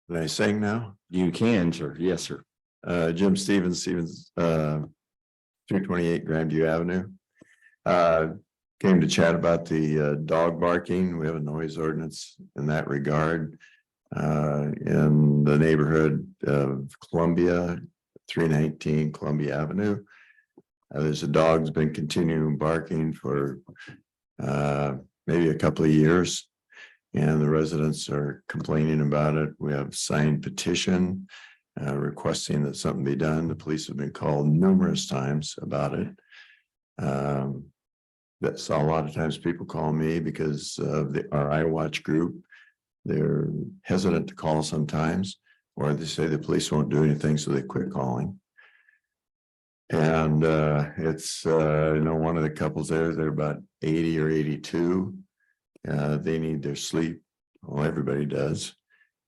Can I sing now? You can, sir. Yes, sir. Jim Stevens, 228 Grandview Avenue. Came to chat about the dog barking. We have a noise ordinance in that regard. In the neighborhood of Columbia, 319 Columbia Avenue. There's a dog's been continuing barking for maybe a couple of years. And the residents are complaining about it. We have signed petition requesting that something be done. The police have been called numerous times about it. That's a lot of times people call me because of our iWatch group. They're hesitant to call sometimes, or they say the police won't do anything, so they quit calling. And it's one of the couples there, they're about 80 or 82. They need their sleep. Well, everybody does.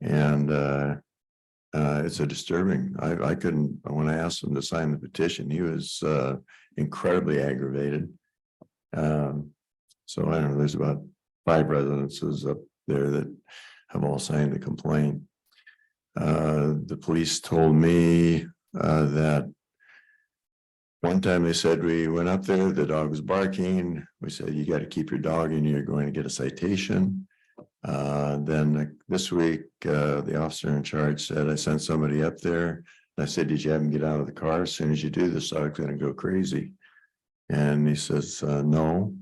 And it's a disturbing. I couldn't, when I asked him to sign the petition, he was incredibly aggravated. So I don't know, there's about 5 residences up there that have all signed the complaint. The police told me that one time they said we went up there, the dog was barking. We said, you got to keep your dog and you're going to get a citation. Then this week, the officer in charge said, I sent somebody up there. I said, did you have him get out of the car? As soon as you do, this dog's going to go crazy. And he says, no,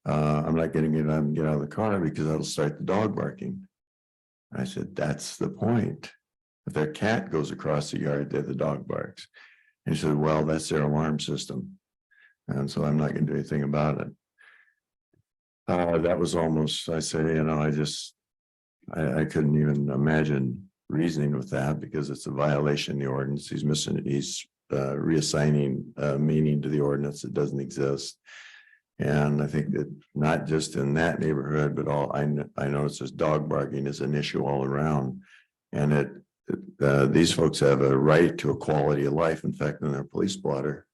I'm not going to get out of the car because that'll start the dog barking. I said, that's the point. If their cat goes across the yard, there the dog barks. And he said, well, that's their alarm system. And so I'm not going to do anything about it. That was almost, I say, I couldn't even imagine reasoning with that because it's a violation of the ordinance. He's reassigning meaning to the ordinance that doesn't exist. And I think that not just in that neighborhood, but I notice this dog barking is an issue all around. And these folks have a right to a quality of life. In fact, in their police blotter,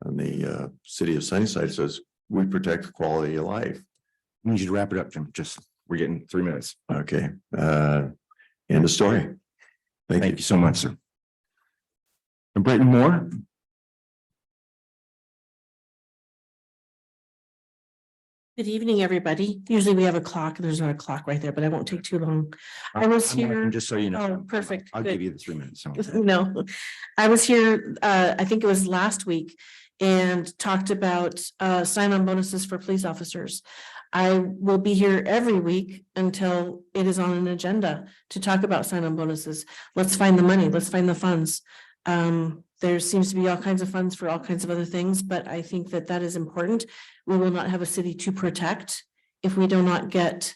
and the city of Sunnyside says, we protect the quality of life. I need you to wrap it up, Jim. We're getting 3 minutes. Okay. End of story. Thank you so much, sir. And Brayton Moore. Good evening, everybody. Usually we have a clock. There's not a clock right there, but I won't take too long. I was here. Just so you know. Oh, perfect. I'll Good. give you the 3 minutes. So. No, I was here, I think it was last week and talked about sign-on bonuses for police officers. I will be here every week until it is on an agenda to talk about sign-on bonuses. Let's find the money. Let's find the funds. There seems to be all kinds of funds for all kinds of other things, but I think that that is important. We will not have a city to protect if we do not get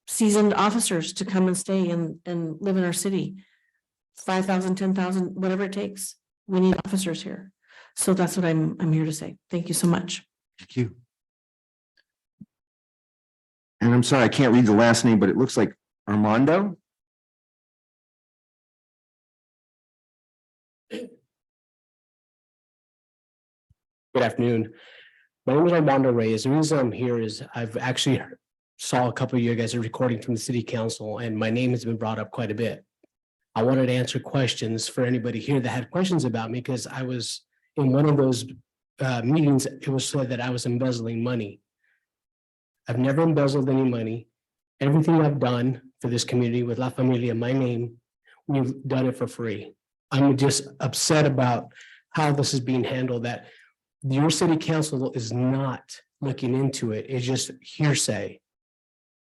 seasoned officers to come and stay and live in our city. 5,000, 10,000, whatever it takes. We need officers here. So that's what I'm here to say. Thank you so much. Thank you. And I'm sorry, I can't read the last name, but it looks like Armando. Good afternoon. My name is Armando Reyes. The reason I'm here is I've actually saw a couple of you guys are recording from the city council and my name has been brought up quite a bit. I wanted to answer questions for anybody here that had questions about me because I was in one of those meetings. It was said that I was embezzling money. I've never embezzled any money. Everything I've done for this community with La Familia, my name, we've done it for free. I'm just upset about how this is being handled, that your city council is not looking into it. It's just hearsay.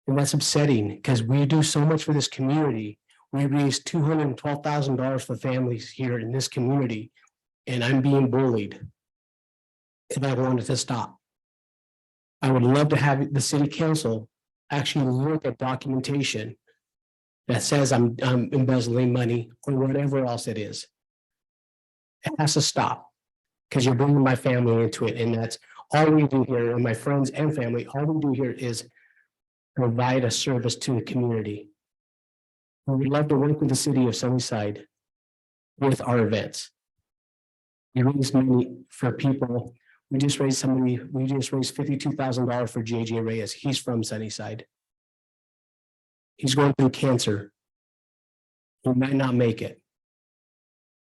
And that's upsetting because we do so much for this community. We raised $212,000 for families here in this community, and I'm being bullied. And I wanted to stop. I would love to have the city council actually look at documentation that says I'm embezzling money or whatever else it is. It has to stop because you're bringing my family into it. And that's all we do here, and my friends and family, all we do here is provide a service to the community. We would love to work with the city of Sunnyside with our events. We raise money for people. We just raised $52,000 for JJ Reyes. He's from Sunnyside. He's going through cancer. We might not make it.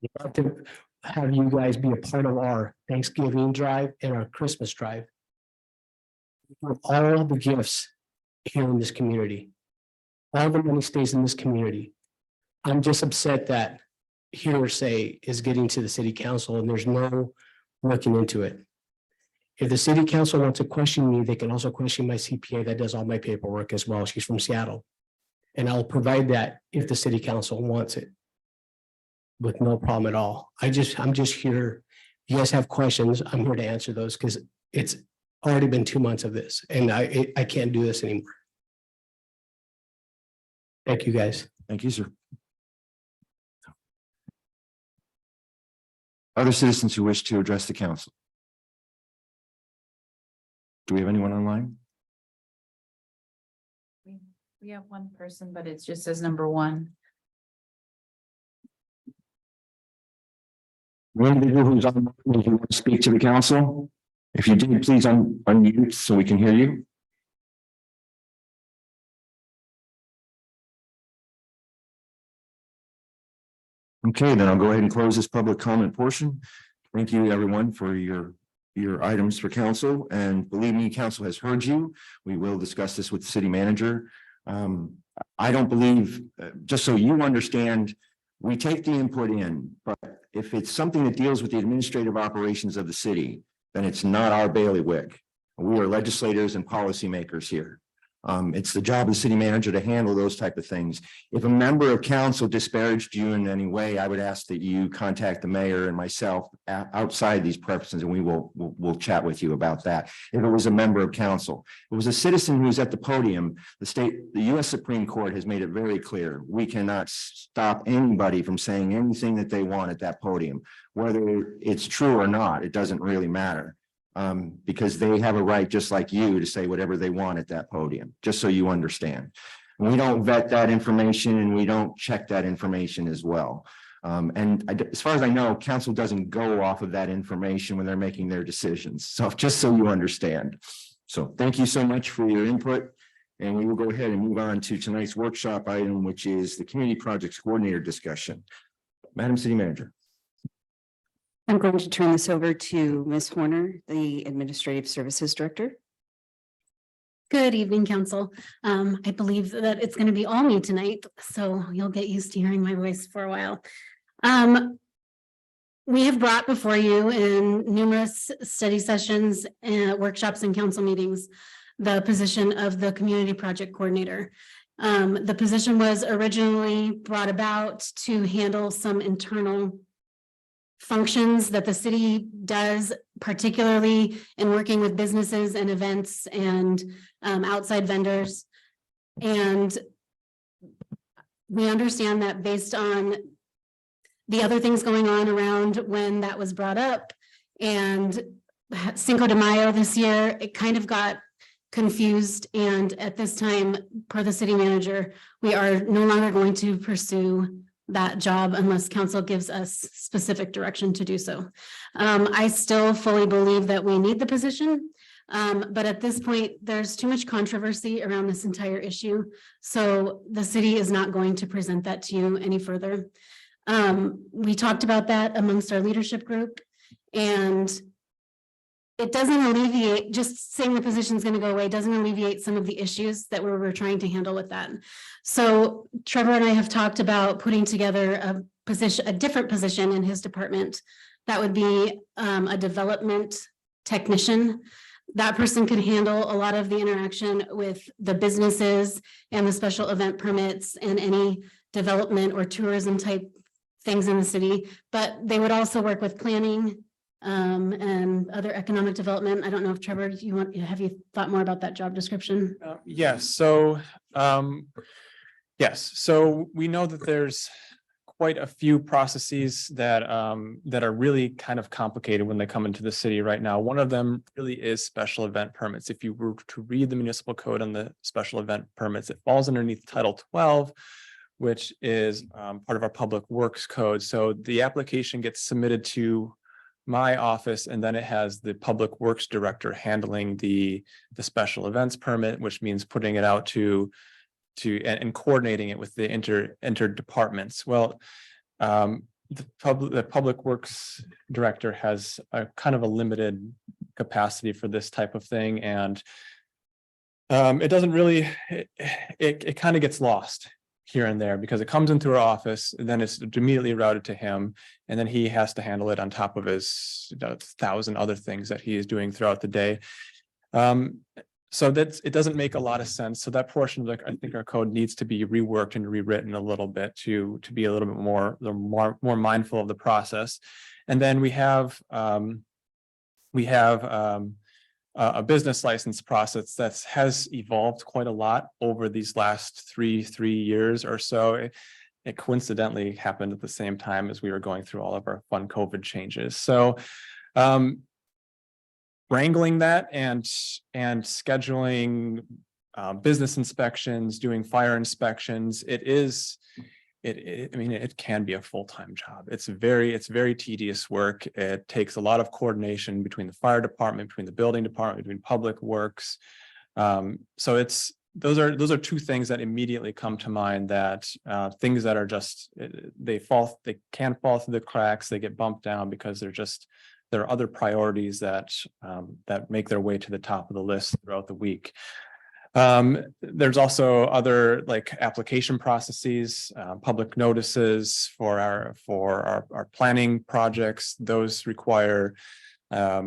We'd love to have you guys be a part of our Thanksgiving drive and our Christmas drive. With all the gifts here in this community. All the money stays in this community. I'm just upset that hearsay is getting to the city council and there's no looking into it. If the city council wants to question me, they can also question my CPA that does all my paperwork as well. She's from Seattle. And I'll provide that if the city council wants it. With no problem at all. I'm just here. You guys have questions, I'm here to answer those because it's already been 2 months of this and I can't do this anymore. Thank you, guys. Thank you, sir. Other citizens who wish to address the council? Do we have anyone online? We have one person, but it just says number one. One individual who's on, if you want to speak to the council, if you did, please unmute so we can hear you. Okay, then I'll go ahead and close this public comment portion. Thank you, everyone, for your items for council, and believe me, council has heard you. We will discuss this with the city manager. I don't believe, just so you understand, we take the input in, but if it's something that deals with the administrative operations of the city, then it's not our bailiwick. We are legislators and policymakers here. It's the job of the city manager to handle those type of things. If a member of council disparaged you in any way, I would ask that you contact the mayor and myself outside these purposes, and we'll chat with you about that. If it was a member of council, if it was a citizen who was at the podium, the U.S. Supreme Court has made it very clear we cannot stop anybody from saying anything that they want at that podium, whether it's true or not. It doesn't really matter. Because they have a right, just like you, to say whatever they want at that podium, just so you understand. We don't vet that information and we don't check that information as well. As far as I know, council doesn't go off of that information when they're making their decisions. So just so you understand. So thank you so much for your input. And we will go ahead and move on to tonight's workshop item, which is the community projects coordinator discussion. Madam City Manager. I'm going to turn this over to Ms. Horner, the Administrative Services Director. Good evening, council. I believe that it's going to be all me tonight, so you'll get used to hearing my voice for a while. We have brought before you in numerous study sessions, workshops, and council meetings, the position of the community project coordinator. The position was originally brought about to handle some internal functions that the city does, particularly in working with businesses and events and outside vendors. And we understand that based on the other things going on around when that was brought up and Cinco de Mayo this year, it kind of got confused. And at this time, per the city manager, we are no longer going to pursue that job unless council gives us specific direction to do so. I still fully believe that we need the position, but at this point, there's too much controversy around this entire issue. So the city is not going to present that to you any further. We talked about that amongst our leadership group, and it doesn't alleviate, just saying the position is going to go away doesn't alleviate some of the issues that we're trying to handle with that. So Trevor and I have talked about putting together a different position in his department. That would be a development technician. That person could handle a lot of the interaction with the businesses and the special event permits and any development or tourism type things in the city, but they would also work with planning and other economic development. I don't know if Trevor, have you thought more about that job description? Yes. So we know that there's quite a few processes that are really kind of complicated when they come into the city right now. One of them really is special event permits. If you were to read the municipal code on the special event permits, it falls underneath Title 12, which is part of our public works code. So the application gets submitted to my office, and then it has the public works director handling the special events permit, which means putting it out to and coordinating it with the inter departments. Well, the public works director has a kind of a limited capacity for this type of thing, and it doesn't really, it kind of gets lost here and there because it comes into our office and then it's immediately routed to him, and then he has to handle it on top of his 1,000 other things that he is doing throughout the day. So it doesn't make a lot of sense. So that portion of I think our code needs to be reworked and rewritten a little bit to be a little bit more mindful of the process. And then we have a business license process that has evolved quite a lot over these last three years or so. It coincidentally happened at the same time as we were going through all of our fun COVID changes. So wrangling that and scheduling business inspections, doing fire inspections, I mean, it can be a full-time job. It's very tedious work. It takes a lot of coordination between the fire department, between the building department, between public works. So those are two things that immediately come to mind, that things that are just, they can fall through the cracks, they get bumped down because there are other priorities that make their way to the top of the list throughout the week. There's also other like application processes, public notices for our planning projects. Those require, I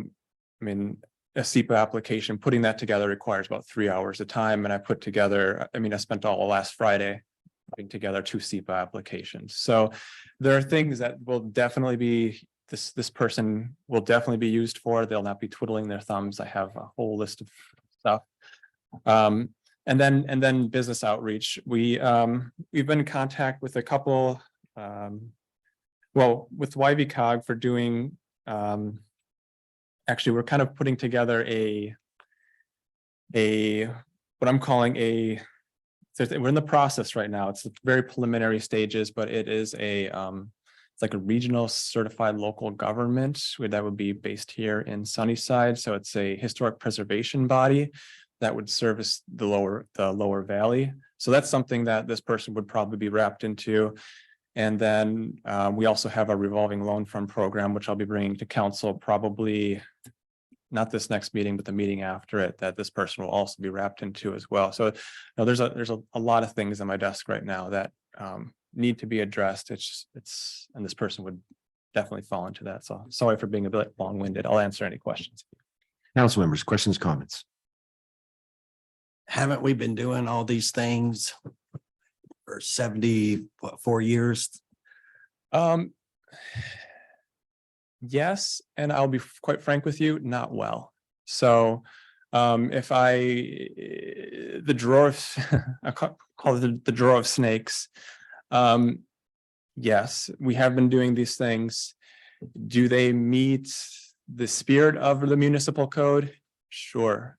mean, a SEPA application, putting that together requires about 3 hours of time. And I spent all last Friday putting together 2 SEPA applications. So there are things that will definitely be, this person will definitely be used for. They'll not be twiddling their thumbs. I have a whole list of stuff. And then business outreach. We've been in contact with a couple, with YVCOG for doing, actually, we're kind of putting together what I'm calling we're in the process right now. It's very preliminary stages, but it is it's like a regional certified local government that would be based here in Sunnyside. So it's a historic preservation body that would service the lower valley. So that's something that this person would probably be wrapped into. And then we also have a revolving loan fund program, which I'll be bringing to council, probably not this next meeting, but the meeting after it, that this person will also be wrapped into as well. So there's a lot of things on my desk right now that need to be addressed. And this person would definitely fall into that. So sorry for being a bit long-winded. I'll answer any questions. Council members, questions, comments? Haven't we been doing all these things for 74 years? Yes, and I'll be quite frank with you, not well. So the drawer of I call it the drawer of snakes. Yes, we have been doing these things. Do they meet the spirit of the municipal code? Sure.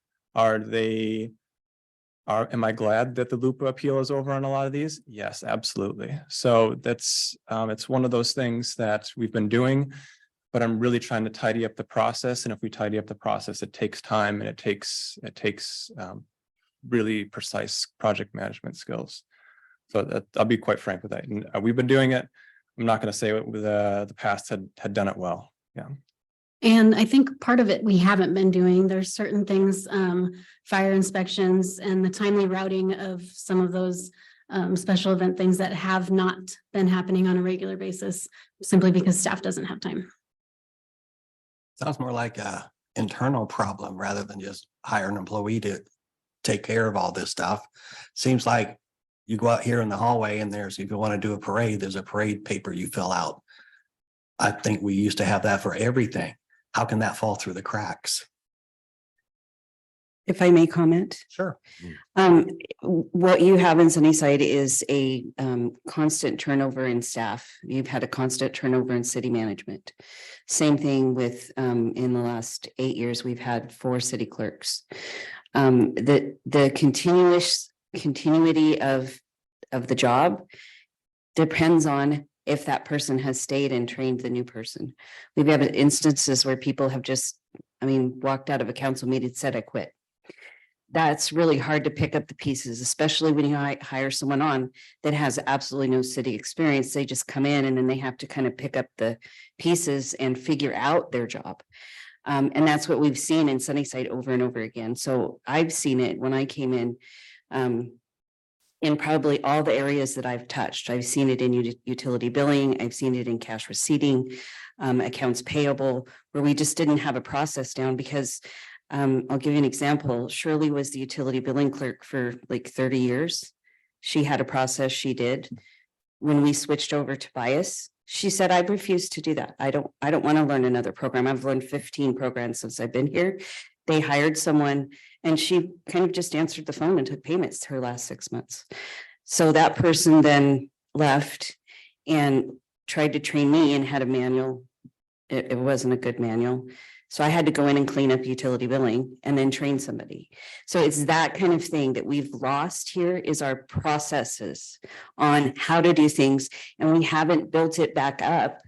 Am I glad that the Lupa appeal is over on a lot of these? Yes, absolutely. So that's it's one of those things that we've been doing, but I'm really trying to tidy up the process. And if we tidy up the process, it takes time, and it takes really precise project management skills. So I'll be quite frank with that. And we've been doing it. I'm not going to say the past had done it well. Yeah. And I think part of it we haven't been doing, there's certain things, fire inspections and the timely routing of some of those special event things that have not been happening on a regular basis, simply because staff doesn't have time. Sounds more like a internal problem rather than just hire an employee to take care of all this stuff. Seems like you go out here in the hallway and if you want to do a parade, there's a parade paper you fill out. I think we used to have that for everything. How can that fall through the cracks? If I may comment. Sure. What you have in Sunnyside is a constant turnover in staff. You've had a constant turnover in city management. Same thing with in the last 8 years, we've had 4 city clerks. The continuity of the job depends on if that person has stayed and trained the new person. We've had instances where people have just, walked out of a council meeting, said, I quit. that's really hard to pick up the pieces, especially when you hire someone on that has absolutely no city experience. They just come in and then they have to kind of pick up the pieces and figure out their job. And that's what we've seen in Sunnyside over and over again. So I've seen it when I came in probably all the areas that I've touched. I've seen it in utility billing. I've seen it in cash receipting, accounts payable, where we just didn't have a process down because I'll give you an example. Shirley was the utility billing clerk for like 30 years. She had a process she did. When we switched over to Bias, she said, I refuse to do that. I don't want to learn another program. I've learned 15 programs since I've been here. They hired someone and she kind of just answered the phone and took payments her last 6 months. So that person then left and tried to train me and had a manual. It wasn't a good manual. So I had to go in and clean up utility billing and then train somebody. So it's that kind of thing that we've lost here is our processes on how to do things. And we haven't built it back up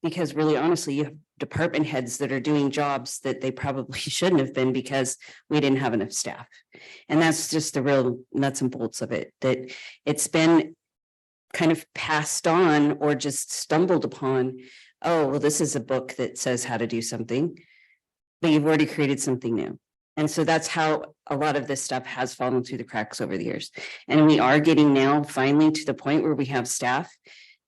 because really honestly, you have department heads that are doing jobs that they probably shouldn't have been because we didn't have enough staff. And that's just the real nuts and bolts of it, that it's been kind of passed on or just stumbled upon. Oh, well, this is a book that says how to do something, but you've already created something new. And so that's how a lot of this stuff has fallen through the cracks over the years. And we are getting now finally to the point where we have staff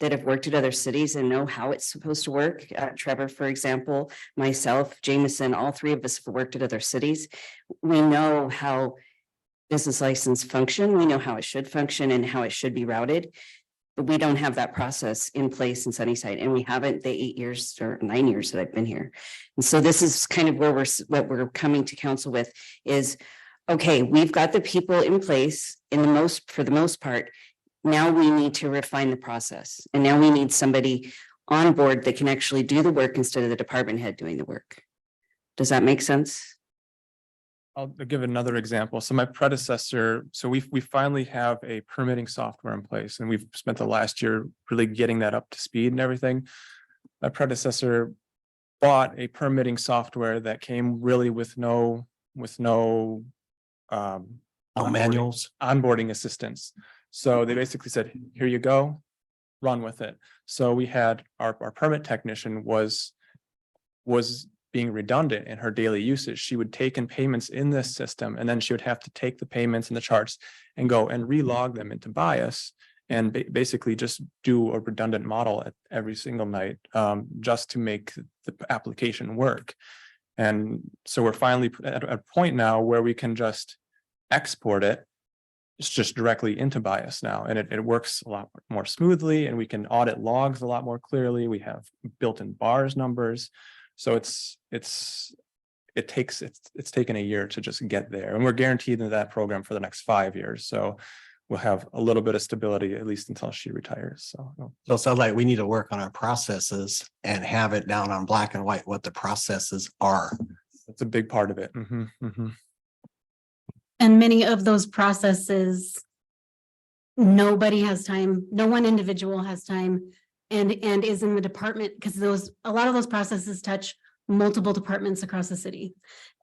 that have worked at other cities and know how it's supposed to work. Trevor, for example, myself, Jameson, all three of us have worked at other cities. We know how business license function. We know how it should function and how it should be routed. But we don't have that process in place in Sunnyside, and we haven't the 8 years or 9 years that I've been here. And so this is kind of where what we're coming to council with is, okay, we've got the people in place for the most part. Now we need to refine the process, and now we need somebody on board that can actually do the work instead of the department head doing the work. Does that make sense? I'll give another example. So my predecessor, so we finally have a permitting software in place, and we've spent the last year really getting that up to speed and everything. My predecessor bought a permitting software that came really with no manuals. onboarding assistance. So they basically said, here you go, run with it. So we had our permit technician was being redundant in her daily usage. She would take in payments in this system, and then she would have to take the payments and the charts and go and relog them into Bias and basically just do a redundant model at every single night, just to make the application work. And so we're finally at a point now where we can just export it. It's just directly into Bias now, and it works a lot more smoothly, and we can audit logs a lot more clearly. We have built-in bars numbers. So it's taken a year to just get there, and we're guaranteed in that program for the next 5 years. So we'll have a little bit of stability at least until she retires. So So it sounds like we need to work on our processes and have it down on black and white what the processes are. that's a big part of it. And many of those processes, nobody has time, no one individual has time and is in the department, because a lot of those processes touch multiple departments across the city.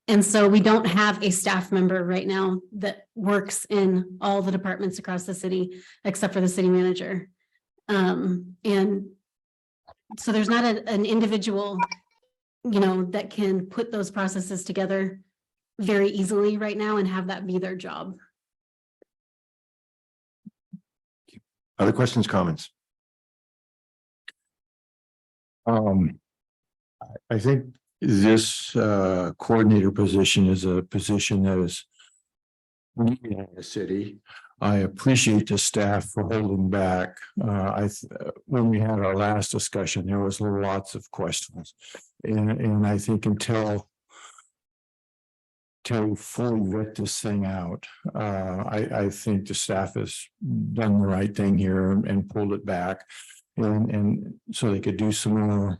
And so we don't have a staff member right now that works in all the departments across the city, except for the city manager. And so there's not an individual, that can put those processes together very easily right now and have that be their job. Other questions, comments? I think this coordinator position is a position that is needed in the city. I appreciate the staff for holding back. When we had our last discussion, there was lots of questions. And I think until we fully vet this thing out, I think the staff has done the right thing here and pulled it back. And so they could do some more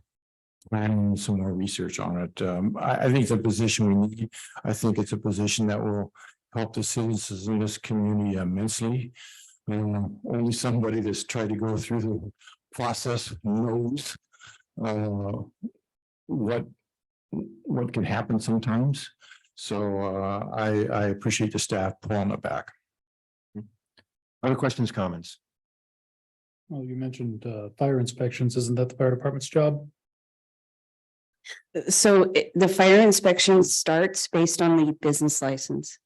planning, some more research on it. I think it's a position we need. I think it's a position that will help the citizens in this community immensely. Only somebody that's tried to go through the process knows what can happen sometimes. So I appreciate the staff pulling it back. Other questions, comments? Well, you mentioned fire inspections. Isn't that the fire department's job? So the fire inspection starts based on the business license.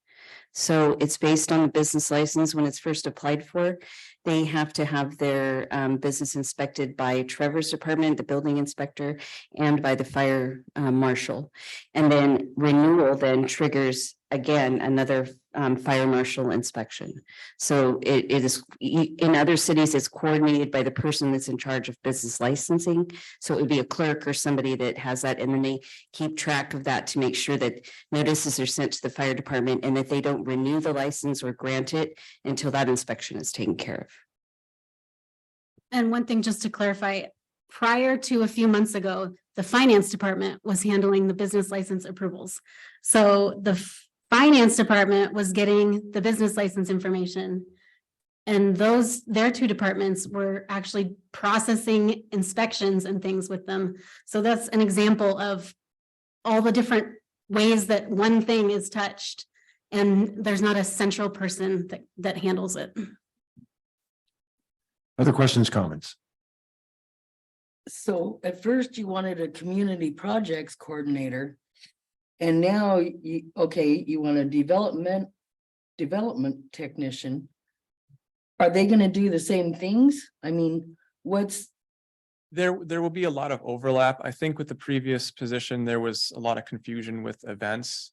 So it's based on the business license when it's first applied for. They have to have their business inspected by Trevor's department, the building inspector, and by the fire marshal. And then renewal then triggers again another fire marshal inspection. So it is, in other cities, it's coordinated by the person that's in charge of business licensing. So it would be a clerk or somebody that has that, and then they keep track of that to make sure that notices are sent to the fire department and that they don't renew the license or grant it until that inspection is taken care of. And one thing just to clarify, prior to a few months ago, the finance department was handling the business license approvals. So the finance department was getting the business license information. And their two departments were actually processing inspections and things with them. So that's an example of all the different ways that one thing is touched. And there's not a central person that handles it. Other questions, comments? So at first you wanted a community projects coordinator. And now you want a development technician. Are they gonna do the same things? I mean, There will be a lot of overlap. I think with the previous position, there was a lot of confusion with events.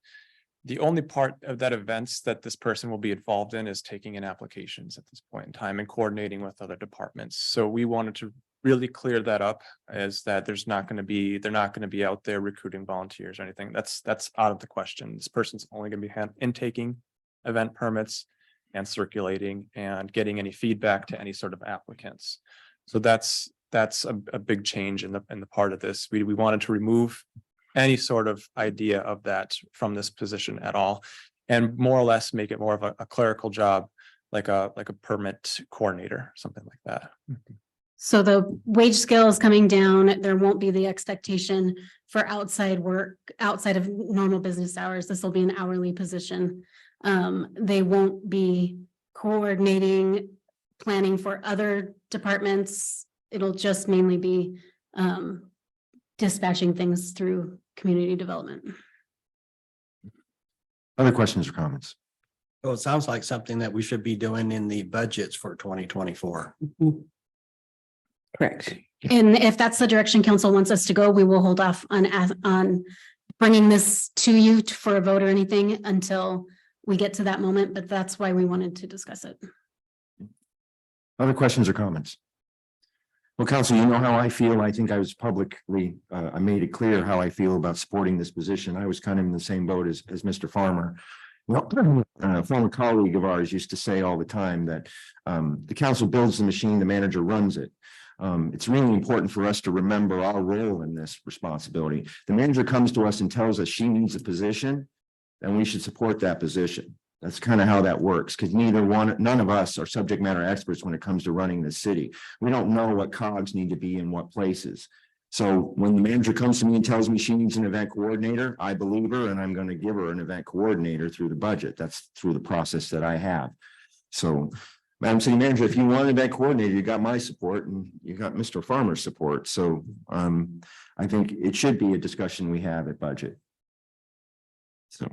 The only part of that events that this person will be involved in is taking in applications at this point in time and coordinating with other departments. So we wanted to really clear that up, as that they're not going to be out there recruiting volunteers or anything. That's out of the question. This person's only going to be intaking event permits and circulating and getting any feedback to any sort of applicants. So that's a big change in the part of this. We wanted to remove any sort of idea of that from this position at all, and more or less make it more of a clerical job, like a permit coordinator, something like that. So the wage scale is coming down. There won't be the expectation for outside work, outside of normal business hours. This will be an hourly position. They won't be coordinating, planning for other departments. It'll just mainly be dispatching things through community development. Other questions or comments? So it sounds like something that we should be doing in the budgets for 2024. Correct. And if that's the direction council wants us to go, we will hold off on bringing this to you for a vote or anything until we get to that moment, but that's why we wanted to discuss it. Other questions or comments? Well, council, you know how I feel. I think I was publicly, I made it clear how I feel about supporting this position. I was kind of in the same boat as Mr. Farmer. Well, a former colleague of ours used to say all the time that the council builds the machine, the manager runs it. It's really important for us to remember our role in this responsibility. The manager comes to us and tells us she needs a position, and we should support that position. That's kind of how that works, because none of us are subject matter experts when it comes to running the city. We don't know what cogs need to be in what places. So when the manager comes to me and tells me she needs an event coordinator, I believe her, and I'm going to give her an event coordinator through the budget. That's through the process that I have. So, Madam City Manager, if you want an event coordinator, you got my support and you got Mr. Farmer's support. So I think it should be a discussion we have at budget. So.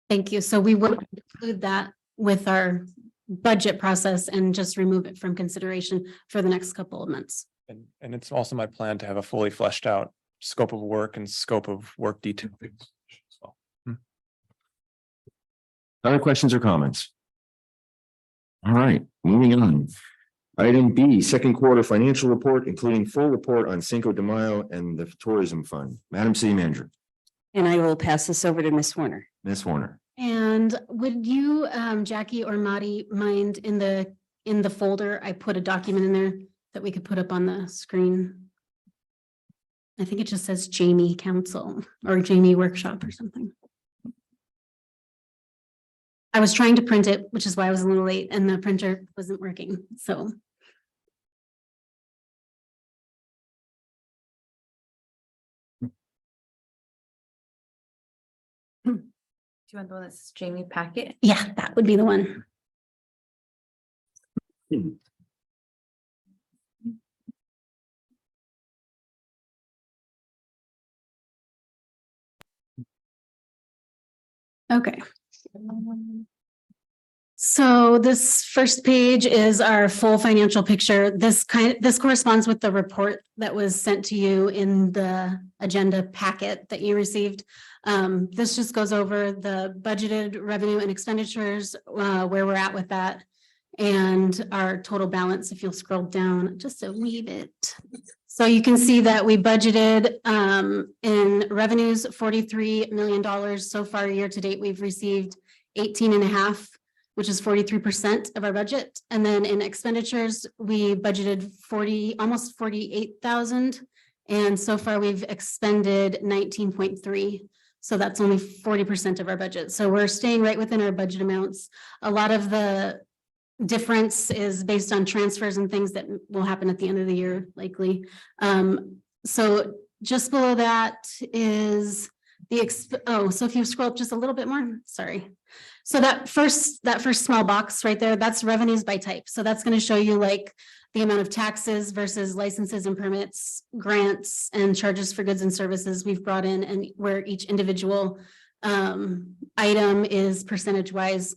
Thank you. So we will include that with our budget process and just remove it from consideration for the next couple of months. And it's also my plan to have a fully fleshed out scope of work and scope of work detail. So, Other questions or comments? All right, moving on. Item B, second quarter financial report, including full report on Cinco de Mayo and the tourism fund. Madam City Manager. And I will pass this over to Ms. Warner. Ms. Warner. And would you, Jackie or Madi, mind in the folder, I put a document in there that we could put up on the screen? I think it just says Jamie Council or Jamie Workshop or something. I was trying to print it, which is why I was a little late, and the printer wasn't working, so. you want the one that's Jamie Packet? Yeah, that would be the one. Okay. So this first page is our full financial picture. This corresponds with the report that was sent to you in the agenda packet that you received. This just goes over the budgeted revenue and expenditures, where we're at with that. And our total balance, if you'll scroll down just a wee bit. So you can see that we budgeted in revenues $43 million. So far, year to date, we've received 18.5, which is 43% of our budget. And then in expenditures, we budgeted almost 48,000. And so far we've expended 19.3. So that's only 40% of our budget. So we're staying right within our budget amounts. A lot of the difference is based on transfers and things that will happen at the end of the year, likely. So just below that is so if you scroll up just a little bit more, sorry. So that first small box right there, that's revenues by type. So that's going to show you like the amount of taxes versus licenses and permits, grants and charges for goods and services we've brought in, and where each individual item is percentage wise.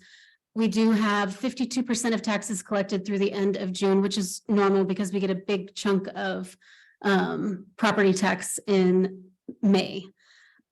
We do have 52% of taxes collected through the end of June, which is normal because we get a big chunk of property tax in May.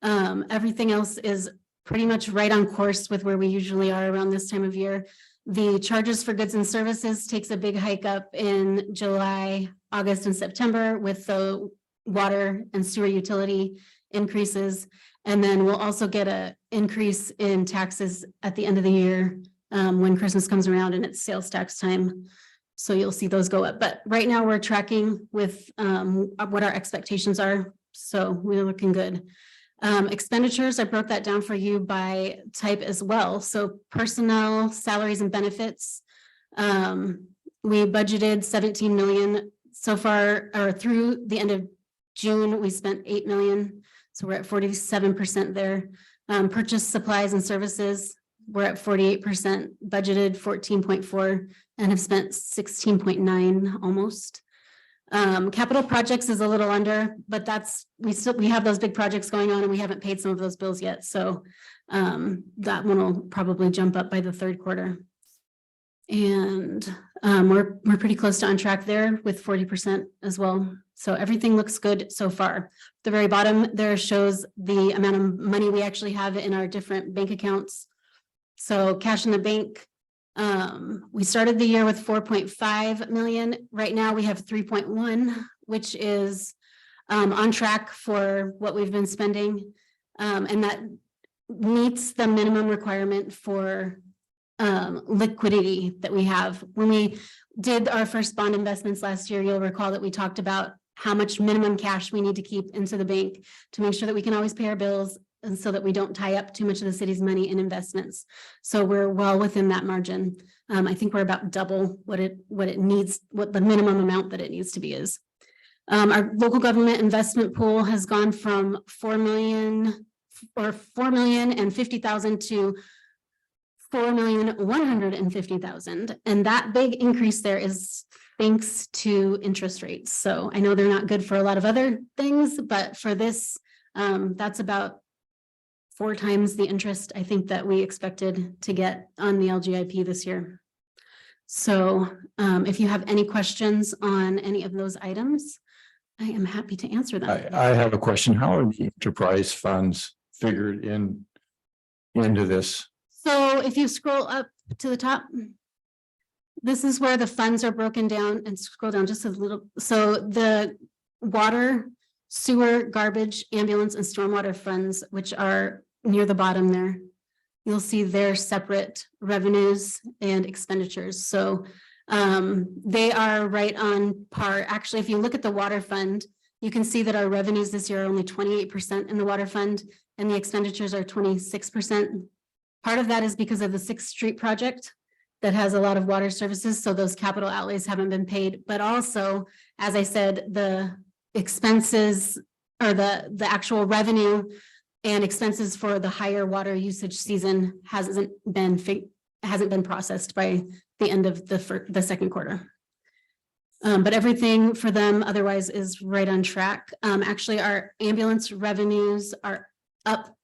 Everything else is pretty much right on course with where we usually are around this time of year. The charges for goods and services takes a big hike up in July, August, and September with the water and sewer utility increases. And then we'll also get an increase in taxes at the end of the year when Christmas comes around and it's sales tax time. So you'll see those go up. But right now we're tracking with what our expectations are. So we're looking good. Expenditures, I broke that down for you by type as well. So personnel, salaries and benefits. We budgeted 17 million so far, or through the end of June, we spent 8 million. So we're at 47% there. Purchase supplies and services, we're at 48%, budgeted 14.4 and have spent 16.9 almost. Capital projects is a little under, but we have those big projects going on and we haven't paid some of those bills yet. So that one will probably jump up by the third quarter. And we're pretty close to on track there with 40% as well. So everything looks good so far. The very bottom there shows the amount of money we actually have in our different bank accounts. So cash in the bank, we started the year with 4.5 million. Right now we have 3.1, which is on track for what we've been spending. And that meets the minimum requirement for liquidity that we have. When we did our first bond investments last year, you'll recall that we talked about how much minimum cash we need to keep into the bank to make sure that we can always pay our bills, and so that we don't tie up too much of the city's money in investments. So we're well within that margin. I think we're about double what it needs, what the minimum amount that it needs to be is. Our local government investment pool has gone from 4,050,000 to 4,150,000. And that big increase there is thanks to interest rates. So I know they're not good for a lot of other things, but for this, that's about 4 times the interest I think that we expected to get on the LGIP this year. So if you have any questions on any of those items, I am happy to answer them. I have a question. How are the enterprise funds figured into this? So if you scroll up to the top, this is where the funds are broken down, and scroll down just a little. So the water, sewer, garbage, ambulance, and stormwater funds, which are near the bottom there, you'll see their separate revenues and expenditures. So they are right on par. Actually, if you look at the water fund, you can see that our revenues this year are only 28% in the water fund, and the expenditures are 26%. Part of that is because of the 6th Street project that has a lot of water services. So those capital outlays haven't been paid, but also, as I said, the expenses or the actual revenue and expenses for the higher water usage season hasn't been processed by the end of the second quarter. But everything for them otherwise is right on track. Actually, our ambulance revenues are up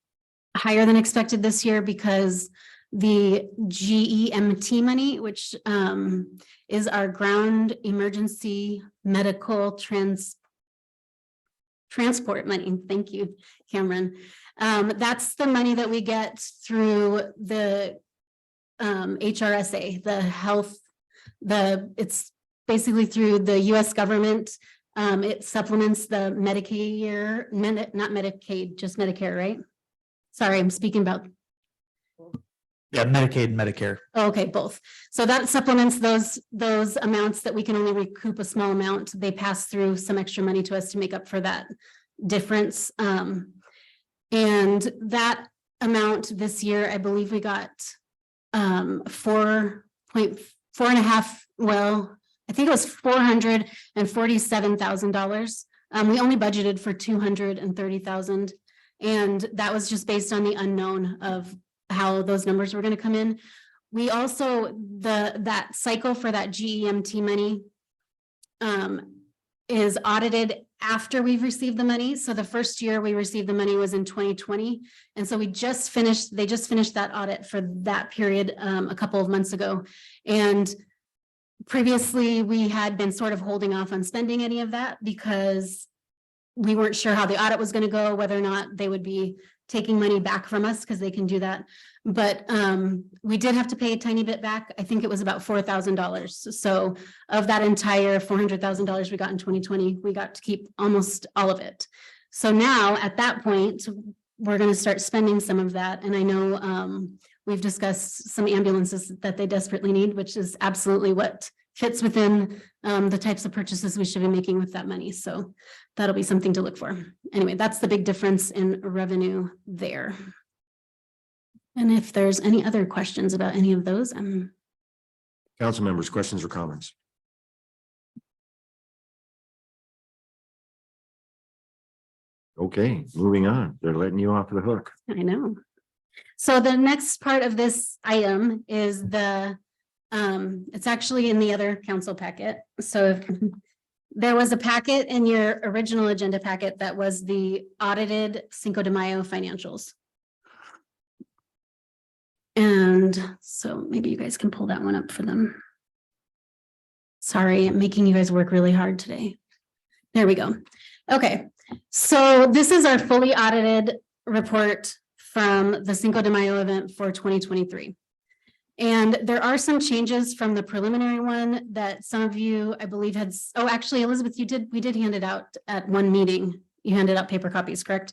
higher than expected this year because the GEMT money, which is our ground emergency medical transport money. Thank you, Cameron. That's the money that we get through the HRSA, the health, it's basically through the US government. It supplements the Medicare, not Medicaid, just Medicare, right? Sorry, I'm speaking about. Yeah, Medicaid and Medicare. Okay, both. So that supplements those amounts that we can only recoup a small amount. They pass through some extra money to us to make up for that difference. And that amount this year, I believe we got 4.5, well, I think it was $447,000. We only budgeted for $230,000. And that was just based on the unknown of how those numbers were going to come in. We also, that cycle for that GEMT money is audited after we've received the money. So the first year we received the money was in 2020. And so they just finished that audit for that period a couple of months ago. And previously we had been sort of holding off on spending any of that because we weren't sure how the audit was going to go, whether or not they would be taking money back from us, because they can do that. But we did have to pay a tiny bit back. I think it was about $4,000. So of that entire $400,000 we got in 2020, we got to keep almost all of it. So now at that point, we're going to start spending some of that. And I know we've discussed some ambulances that they desperately need, which is absolutely what fits within the types of purchases we should be making with that money. So that'll be something to look for. Anyway, that's the big difference in revenue there. And if there's any other questions about any of those, Council members, questions or comments? Okay, moving on. They're letting you off the hook. I know. So the next part of this item is it's actually in the other council packet. So if there was a packet in your original agenda packet that was the audited Cinco de Mayo financials. And so maybe you guys can pull that one up for them. Sorry, I'm making you guys work really hard today. There we go. Okay, so this is our fully audited report from the Cinco de Mayo event for 2023. And there are some changes from the preliminary one that some of you, I believe, had. Oh, actually, Elizabeth, we did hand it out at one meeting. You handed out paper copies, correct?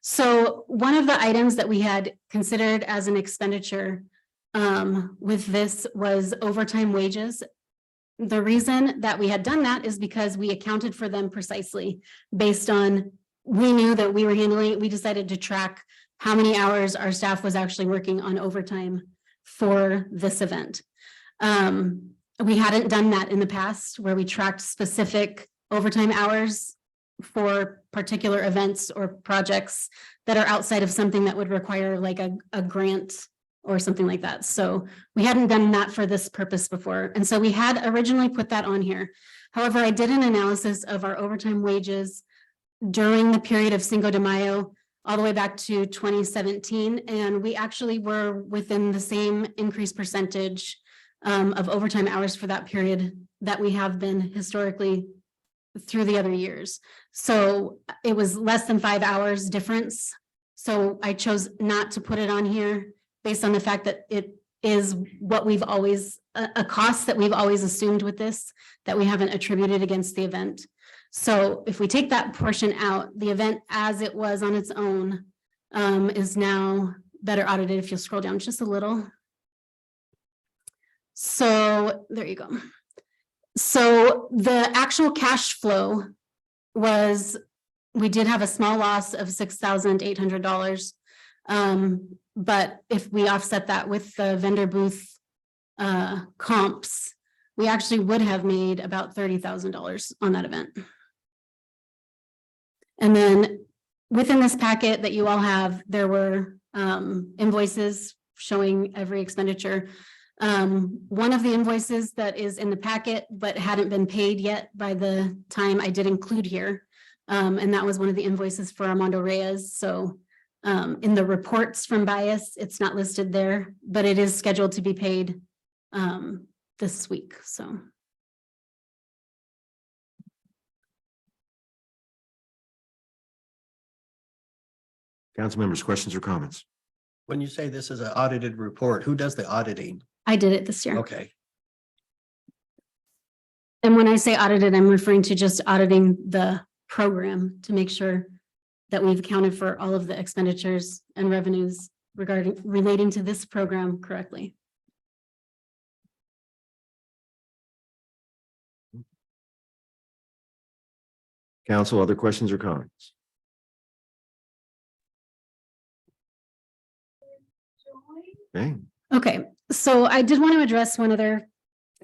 So one of the items that we had considered as an expenditure with this was overtime wages. The reason that we had done that is because we accounted for them precisely based on, we knew that we were handling, we decided to track how many hours our staff was actually working on overtime for this event. We hadn't done that in the past where we tracked specific overtime hours for particular events or projects that are outside of something that would require like a grant or something like that. So we hadn't done that for this purpose before. And so we had originally put that on here. However, I did an analysis of our overtime wages during the period of Cinco de Mayo all the way back to 2017. And we actually were within the same increased percentage of overtime hours for that period that we have been historically through the other years. So it was less than 5 hours difference. So I chose not to put it on here based on the fact that it is what we've always, a cost that we've always assumed with this, that we haven't attributed against the event. So if we take that portion out, the event as it was on its own is now better audited. If you'll scroll down just a little. So there you go. So the actual cash flow was, we did have a small loss of $6,800. But if we offset that with the vendor booth comps, we actually would have made about $30,000 on that event. And then within this packet that you all have, there were invoices showing every expenditure. One of the invoices that is in the packet but hadn't been paid yet by the time I did include here. And that was one of the invoices for Armando Reyes. So in the reports from Bias, it's not listed there, but it is scheduled to be paid this week. So. Council members, questions or comments? When you say this is an audited report, who does the auditing? I did it this year. Okay, And when I say audited, I'm referring to just auditing the program to make sure that we've accounted for all of the expenditures and revenues relating to this program correctly. Council, other questions or comments? Okay, Okay, so I did want to address one other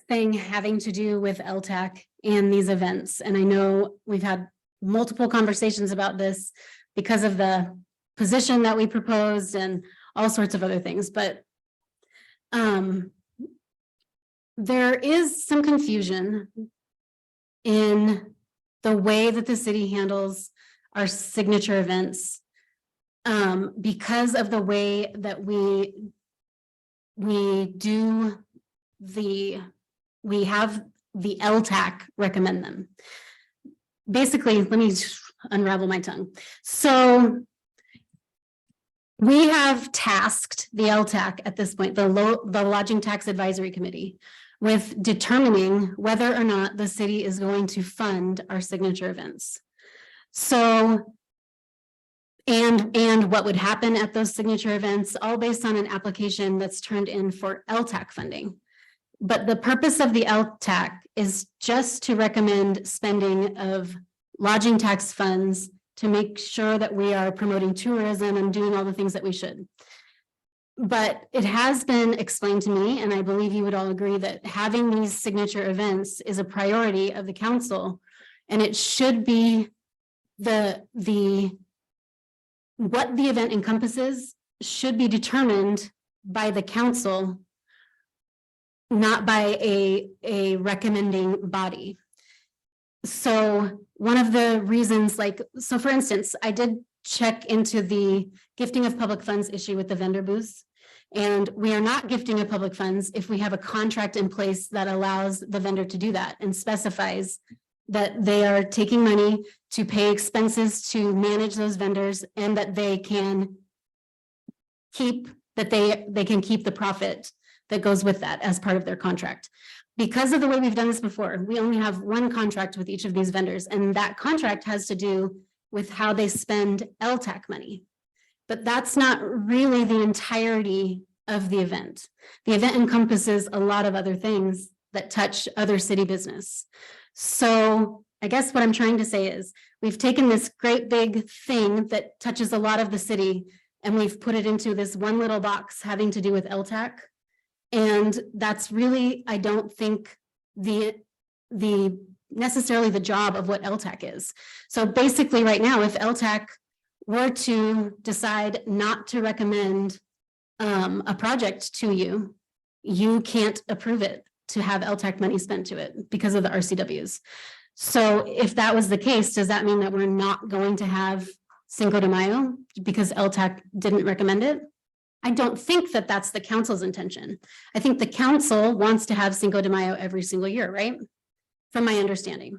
thing having to do with LTAC and these events. And I know we've had multiple conversations about this because of the position that we proposed and all sorts of other things, but there is some confusion in the way that the city handles our signature events because of the way that we have the LTAC recommend them. Basically, let me unravel my tongue. So we have tasked the LTAC at this point, the Lodging Tax Advisory Committee, with determining whether or not the city is going to fund our signature events. So, and what would happen at those signature events, all based on an application that's turned in for LTAC funding. But the purpose of the LTAC is just to recommend spending of lodging tax funds to make sure that we are promoting tourism and doing all the things that we should. But it has been explained to me, and I believe you would all agree, that having these signature events is a priority of the council, and it should be what the event encompasses should be determined by the council, not by a recommending body. So one of the reasons, so for instance, I did check into the gifting of public funds issue with the vendor booths. And we are not gifting of public funds if we have a contract in place that allows the vendor to do that and specifies that they are taking money to pay expenses to manage those vendors and that they can keep the profit that goes with that as part of their contract. Because of the way we've done this before, we only have one contract with each of these vendors, and that contract has to do with how they spend LTAC money. But that's not really the entirety of the event. The event encompasses a lot of other things that touch other city business. So I guess what I'm trying to say is we've taken this great big thing that touches a lot of the city and we've put it into this one little box having to do with LTAC. And that's really, I don't think necessarily the job of what LTAC is. So basically right now, if LTAC were to decide not to recommend a project to you, you can't approve it to have LTAC money spent to it because of the RCWs. So if that was the case, does that mean that we're not going to have Cinco de Mayo because LTAC didn't recommend it? I don't think that that's the council's intention. I think the council wants to have Cinco de Mayo every single year, right? From my understanding.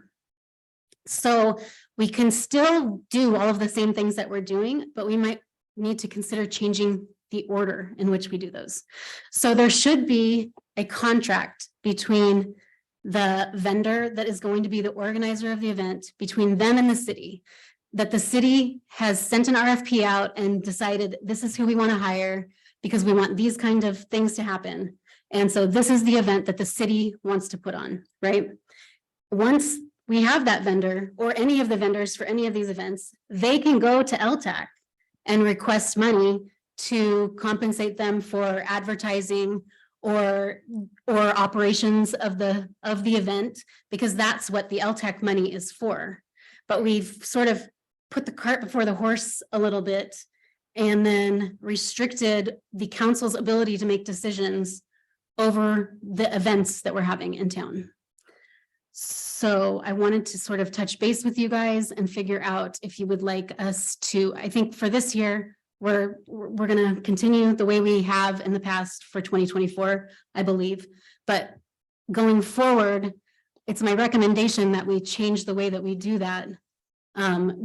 So we can still do all of the same things that we're doing, but we might need to consider changing the order in which we do those. So there should be a contract between the vendor that is going to be the organizer of the event, between them and the city, that the city has sent an RFP out and decided this is who we want to hire because we want these kind of things to happen. And so this is the event that the city wants to put on, right? Once we have that vendor or any of the vendors for any of these events, they can go to LTAC and request money to compensate them for advertising or operations of the event, because that's what the LTAC money is for. But we've sort of put the cart before the horse a little bit and then restricted the council's ability to make decisions over the events that we're having in town. So I wanted to sort of touch base with you guys and figure out if you would like us to, I think for this year, we're gonna continue the way we have in the past for 2024, I believe. But going forward, it's my recommendation that we change the way that we do that.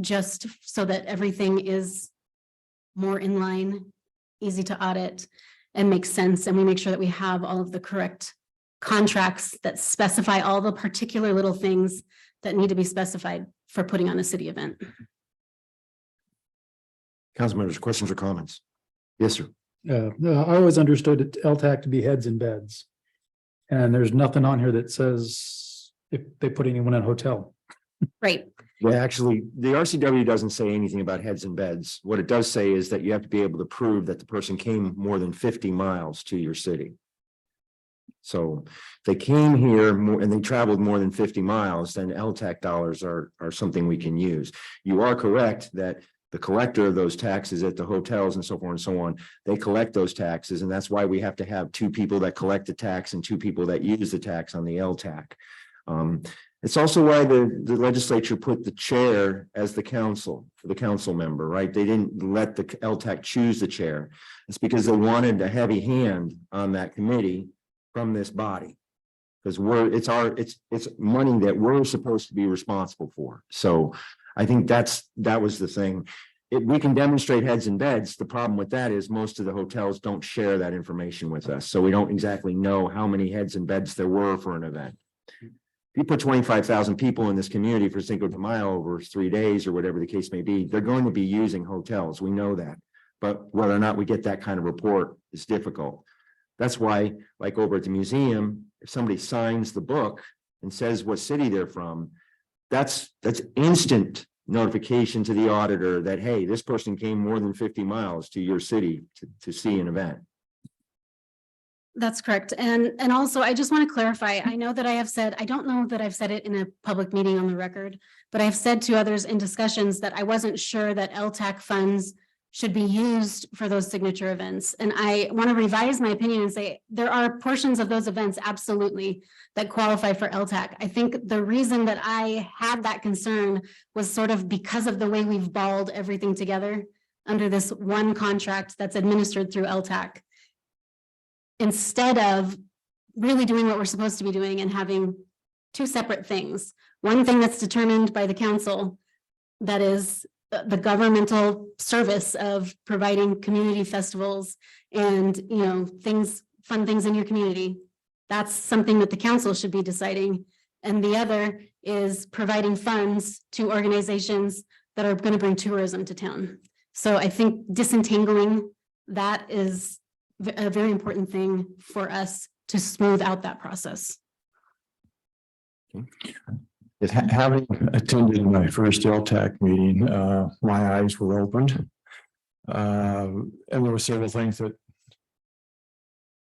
Just so that everything is more in line, easy to audit and makes sense. And we make sure that we have all of the correct contracts that specify all the particular little things that need to be specified for putting on a city event. Council members, questions or comments? Yes, sir. I always understood LTAC to be heads and beds. And there's nothing on here that says if they put anyone in a hotel. Right. Well, actually, the RCW doesn't say anything about heads and beds. What it does say is that you have to be able to prove that the person came more than 50 miles to your city. So if they came here more and they traveled more than 50 miles, then LTAC dollars are something we can use. You are correct that the collector of those taxes at the hotels and so forth and so on, they collect those taxes. And that's why we have to have 2 people that collect the tax and 2 people that use the tax on the LTAC. It's also why the legislature put the chair as the council, for the council member, right? They didn't let the LTAC choose the chair. It's because they wanted a heavy hand on that committee from this body. Because it's money that we're supposed to be responsible for. So I think that was the thing. We can demonstrate heads and beds. The problem with that is most of the hotels don't share that information with us. So we don't exactly know how many heads and beds there were for an event. If you put 25,000 people in this community for Cinco de Mayo over 3 days or whatever the case may be, they're going to be using hotels. We know that. But whether or not we get that kind of report is difficult. That's why, like over at the museum, if somebody signs the book and says what city they're from, that's instant notification to the auditor that, hey, this person came more than 50 miles to your city to see an event. That's correct. And also, I just want to clarify, I know that I have said, I don't know that I've said it in a public meeting on the record, but I've said to others in discussions that I wasn't sure that LTAC funds should be used for those signature events. And I want to revise my opinion and say there are portions of those events absolutely that qualify for LTAC. I think the reason that I had that concern was sort of because of the way we've balled everything together under this one contract that's administered through LTAC. Instead of really doing what we're supposed to be doing and having 2 separate things. One thing that's determined by the council, that is the governmental service of providing community festivals and, fun things in your community. That's something that the council should be deciding. And the other is providing funds to organizations that are going to bring tourism to town. So I think disentangling that is a very important thing for us to smooth out that process. Having attended my first LTAC meeting, my eyes were opened. And there were several things that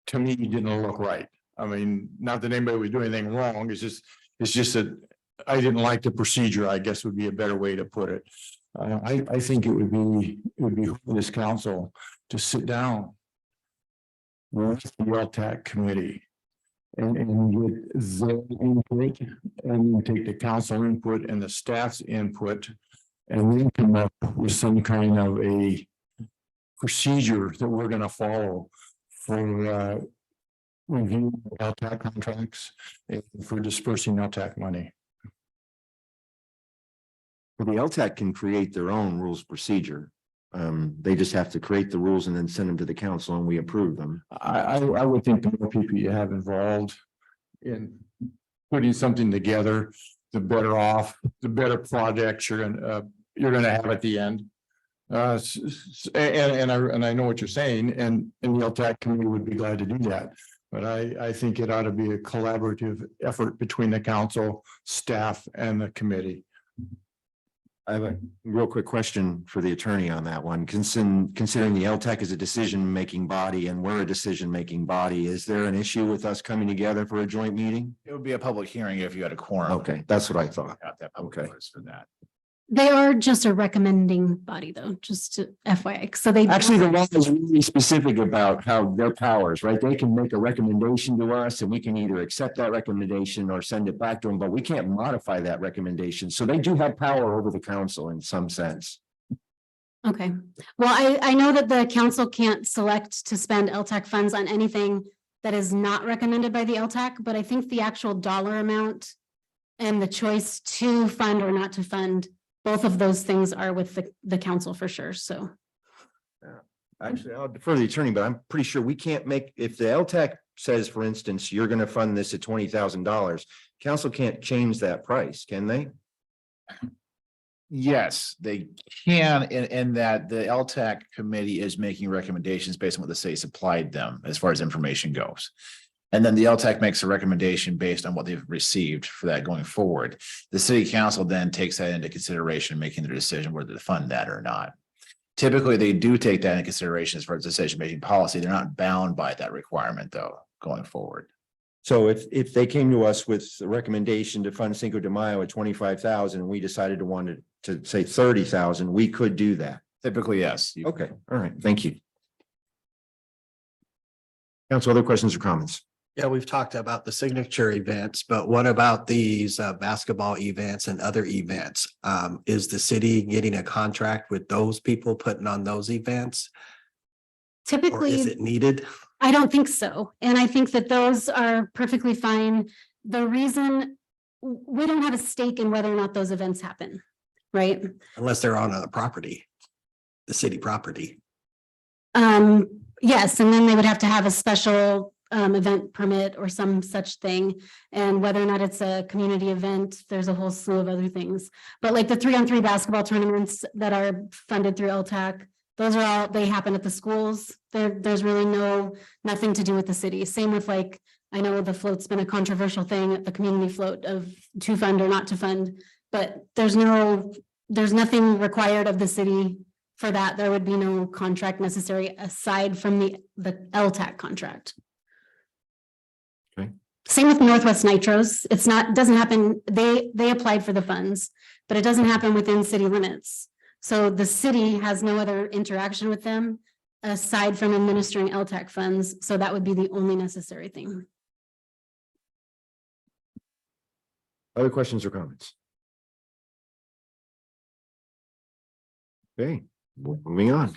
to me didn't look right. I mean, not that anybody was doing anything wrong. It's just that I didn't like the procedure, I guess would be a better way to put it. I think it would be for this council to sit down with the LTAC committee and get their input and take the council input and the staff's input and then come up with some kind of a procedure that we're going to follow for reviewing LTAC contracts and for dispersing LTAC money. Well, the LTAC can create their own rules of procedure. They just have to create the rules and then send them to the council and we approve them. I would think the more people you have involved in putting something together, the better off, the better projects you're gonna have at the end. And I know what you're saying, and the LTAC committee would be glad to do that. But I think it ought to be a collaborative effort between the council, staff, and the committee. I have a real quick question for the attorney on that one. Considering the LTAC is a decision-making body and we're a decision-making body, is there an issue with us coming together for a joint meeting? It would be a public hearing if you had a quorum. Okay, that's what I thought. Have that public Okay. notice for that. They are just a recommending body though, just to FYI. So they. Actually, the law is really specific about how their powers, right? They can make a recommendation to us and we can either accept that recommendation or send it back to them, but we can't modify that recommendation. So they do have power over the council in some sense. Okay, well, I know that the council can't select to spend LTAC funds on anything that is not recommended by the LTAC, but I think the actual dollar amount and the choice to fund or not to fund, both of those things are with the council for sure, so. Actually, I'll defer to the attorney, but I'm pretty sure we can't make, if the LTAC says, for instance, you're gonna fund this at $20,000, council can't change that price, can they? Yes, they can, in that the LTAC committee is making recommendations based on what the city supplied them as far as information goes. And then the LTAC makes a recommendation based on what they've received for that going forward. The city council then takes that into consideration, making the decision whether to fund that or not. Typically, they do take that into consideration as far as decision-making policy. They're not bound by that requirement, though, going forward. So if they came to us with a recommendation to fund Cinco de Mayo at 25,000, and we decided to want to say 30,000, we could do that. Typically, yes. Okay, all right, thank you. Council, other questions or comments? Yeah, we've talked about the signature events, but what about these basketball events and other events? Is the city getting a contract with those people putting on those events? Or Typically. is it needed? I don't think so. And I think that those are perfectly fine. The reason we don't have a stake in whether or not those events happen, right? Unless they're on a property, the city property. Yes, and then they would have to have a special event permit or some such thing. And whether or not it's a community event, there's a whole slew of other things. But like the 3-on-3 basketball tournaments that are funded through LTAC, those are all, they happen at the schools. There's really nothing to do with the city. Same with like, I know the float's been a controversial thing, the community float of to fund or not to fund, but there's nothing required of the city for that. There would be no contract necessary aside from the LTAC contract. Okay. Same with Northwest Nitros. Doesn't happen, they applied for the funds, but it doesn't happen within city limits. So the city has no other interaction with them aside from administering LTAC funds. So that would be the only necessary thing. Other questions or comments? Okay, moving on.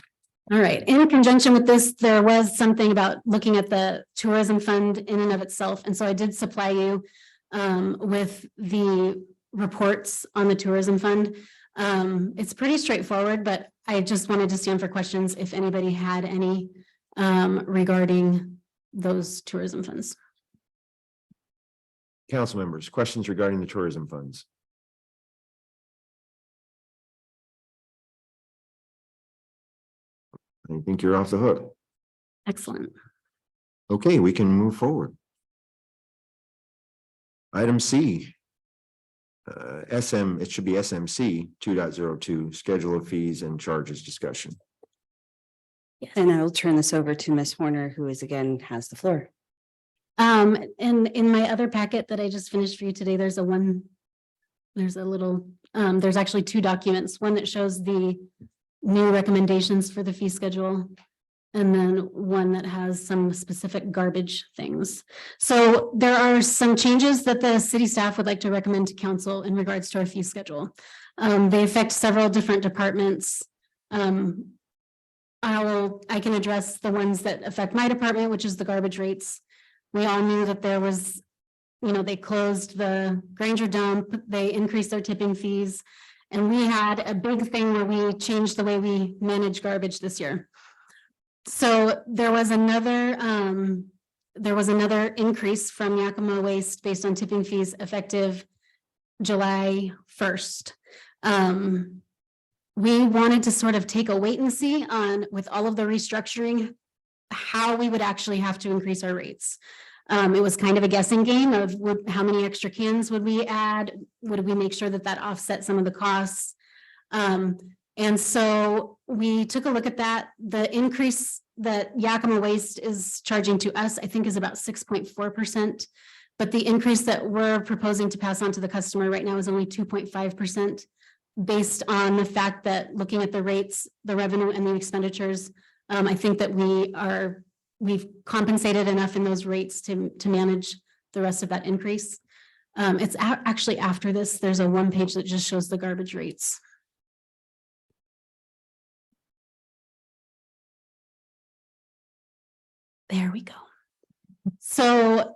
All right. In conjunction with this, there was something about looking at the tourism fund in and of itself. And so I did supply you with the reports on the tourism fund. It's pretty straightforward, but I just wanted to stand for questions if anybody had any regarding those tourism funds. Council members, questions regarding the tourism funds? I think you're off the hook. Excellent. Okay, we can move forward. Item C. It should be SMC 2.02, schedule of fees and charges discussion. And I will turn this over to Ms. Horner, who is again has the floor. And in my other packet that I just finished for you today, there's actually 2 documents, one that shows the new recommendations for the fee schedule, and then one that has some specific garbage things. So there are some changes that the city staff would like to recommend to council in regards to our fee schedule. They affect several different departments. I can address the ones that affect my department, which is the garbage rates. We all knew that there was, they closed the Granger dump, they increased their tipping fees. And we had a big thing where we changed the way we manage garbage this year. So there was another increase from Yakima Waste based on tipping fees effective July 1st. We wanted to sort of take a wait and see on, with all of the restructuring, how we would actually have to increase our rates. It was kind of a guessing game of how many extra cans would we add? Would we make sure that offset some of the costs? And so we took a look at that. The increase that Yakima Waste is charging to us, I think, is about 6.4%. But the increase that we're proposing to pass on to the customer right now is only 2.5%. based on the fact that looking at the rates, the revenue and the expenditures, I think that we've compensated enough in those rates to manage the rest of that increase. It's actually after this, there's a one page that just shows the garbage rates. There we go. So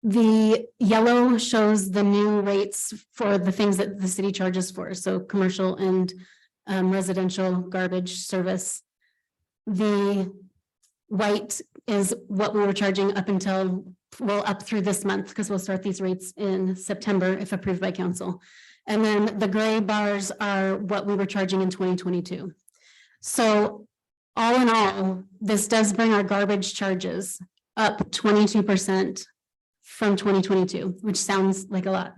the yellow shows the new rates for the things that the city charges for, so commercial and residential garbage service. The white is what we were charging up until, well, up through this month, because we'll start these rates in September if approved by council. And then the gray bars are what we were charging in 2022. So all in all, this does bring our garbage charges up 22% from 2022, which sounds like a lot.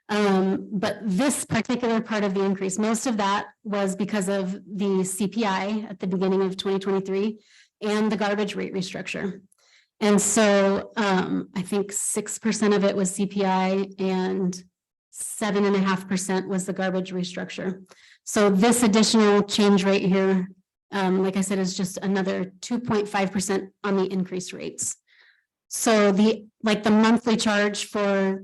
But this particular part of the increase, most of that was because of the CPI at the beginning of 2023 and the garbage rate restructure. And so I think 6% of it was CPI and 7.5% was the garbage restructure. So this additional change rate here, like I said, is just another 2.5% on the increased rates. So the monthly charge for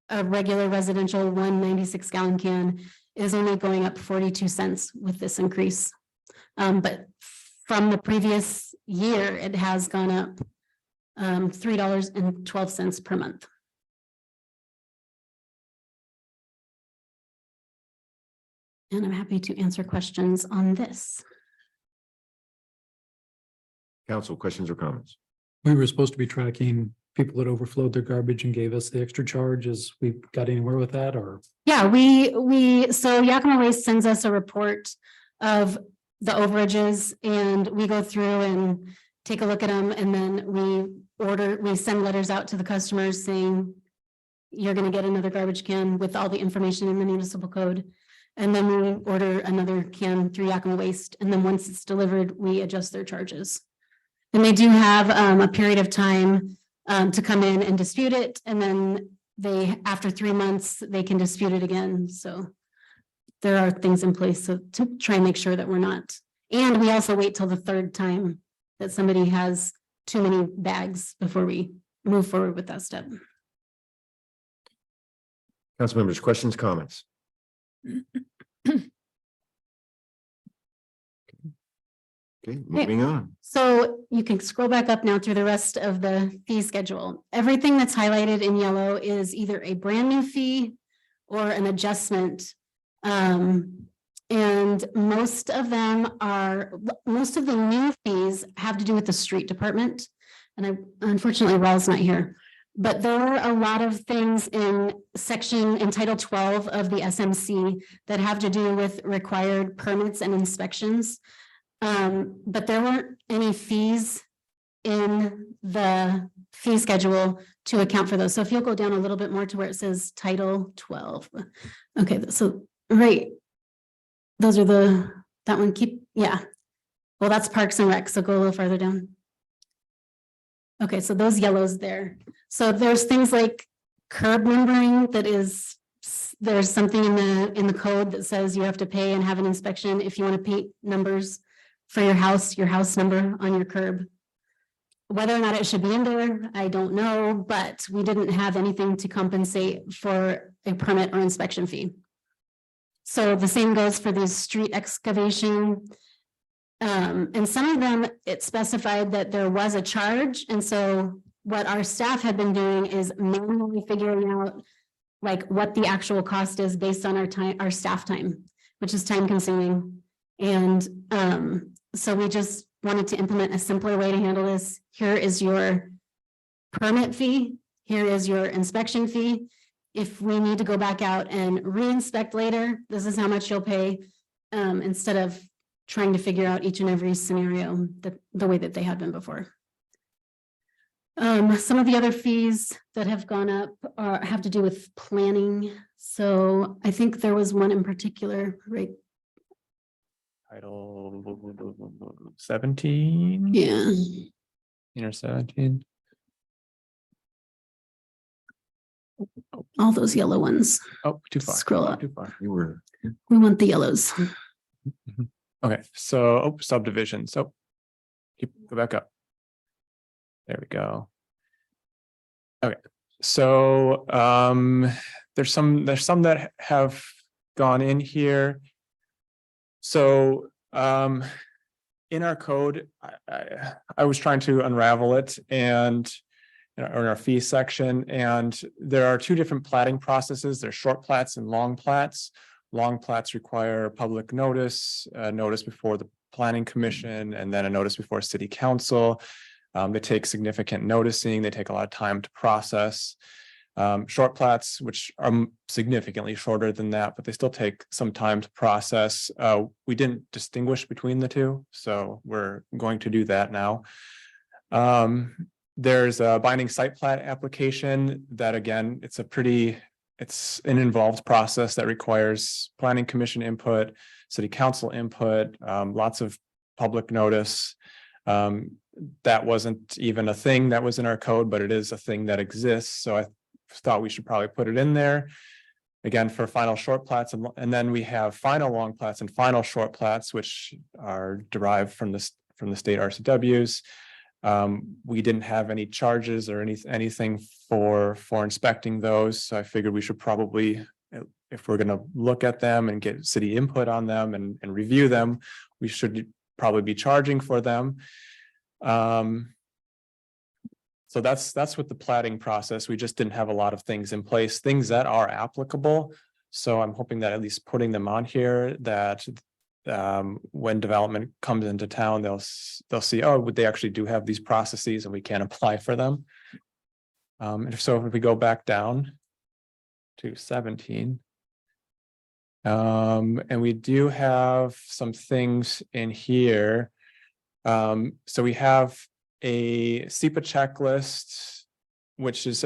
a regular residential 196 gallon can is only going up 42 cents with this increase. But from the previous year, it has gone up $3.12 per month. And I'm happy to answer questions on this. Council, questions or comments? We were supposed to be tracking people that overflowed their garbage and gave us the extra charges. We got anywhere with that, or? Yeah, so Yakima Waste sends us a report of the overages and we go through and take a look at them, and then we send letters out to the customers saying, you're going to get another garbage can with all the information in the municipal code. And then we order another can through Yakima Waste. And then once it's delivered, we adjust their charges. And they do have a period of time to come in and dispute it. And then after 3 months, they can dispute it again. So there are things in place to try and make sure that we're not. And we also wait till the third time that somebody has too many bags before we move forward with that step. Council members, questions, comments? Okay, moving on. So you can scroll back up now through the rest of the fee schedule. Everything that's highlighted in yellow is either a brand new fee or an adjustment. And most of the new fees have to do with the street department. And unfortunately, Raul's not here. But there are a lot of things in Title 12 of the SMC that have to do with required permits and inspections. But there weren't any fees in the fee schedule to account for those. So if you'll go down a little bit more to where it says Title 12. Okay, so right. Those are that one Well, that's Parks and Rec, so go a little farther down. Okay, so those yellows there. So there's things like curb numbering there's something in the code that says you have to pay and have an inspection if you want to paint numbers for your house number on your curb. Whether or not it should be in there, I don't know, but we didn't have anything to compensate for a permit or inspection fee. So the same goes for the street excavation. And some of them, it specified that there was a charge. And so what our staff had been doing is manually figuring out like what the actual cost is based on our staff time, which is time consuming. And so we just wanted to implement a simpler way to handle this. Here is your permit fee. Here is your inspection fee. If we need to go back out and re-inspect later, this is how much you'll pay, instead of trying to figure out each and every scenario the way that they had been before. Some of the other fees that have gone up have to do with planning. So I think there was one in particular, right? Title 17. Yeah. Or 17. All those yellow ones. Oh, too far. Scroll up. Too far. You were. We want the yellows. Okay, so subdivisions. So go back up. There we go. Okay, so there's some that have gone in here. So in our code, I was trying to unravel it and in our fee section, and there are two different platting processes. There's short plats and long plats. Long plats require public notice, notice before the planning commission, and then a notice before city council. They take significant noticing. They take a lot of time to process. Short plats, which are significantly shorter than that, but they still take some time to process. We didn't distinguish between the two, so we're going to do that now. There's a binding site plat application that, again, it's an involved process that requires planning commission input, city council input, lots of public notice. That wasn't even a thing that was in our code, but it is a thing that exists. So I thought we should probably put it in there. Again, for final short plats, and then we have final long plats and final short plats, which are derived from the state RCWs. We didn't have any charges or anything for inspecting those. So I figured we should probably, if we're going to look at them and get city input on them and review them, we should probably be charging for them. So that's with the platting process. We just didn't have a lot of things in place, things that are applicable. So I'm hoping that at least putting them on here, that when development comes into town, they'll see, oh, they actually do have these processes and we can apply for them. And so if we go back down to 17, and we do have some things in here. So we have a SEPA checklist, which is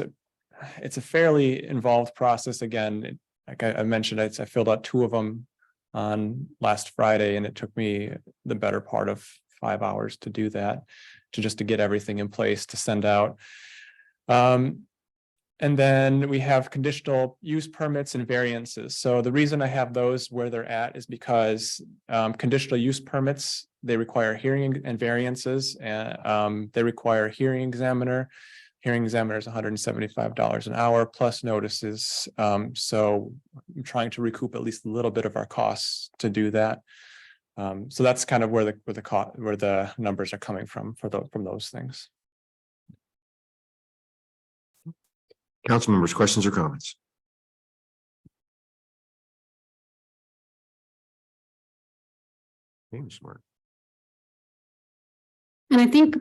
it's a fairly involved process. Again, like I mentioned, I filled out 2 of them on last Friday, and it took me the better part of 5 hours to do that, to get everything in place to send out. And then we have conditional use permits and variances. So the reason I have those where they're at is because conditional use permits, they require hearing and variances, and they require a hearing examiner. Hearing examiner is $175 an hour plus notices. So I'm trying to recoup at least a little bit of our costs to do that. So that's kind of where the numbers are coming from those things. Council members, questions or comments? Smart. And I think,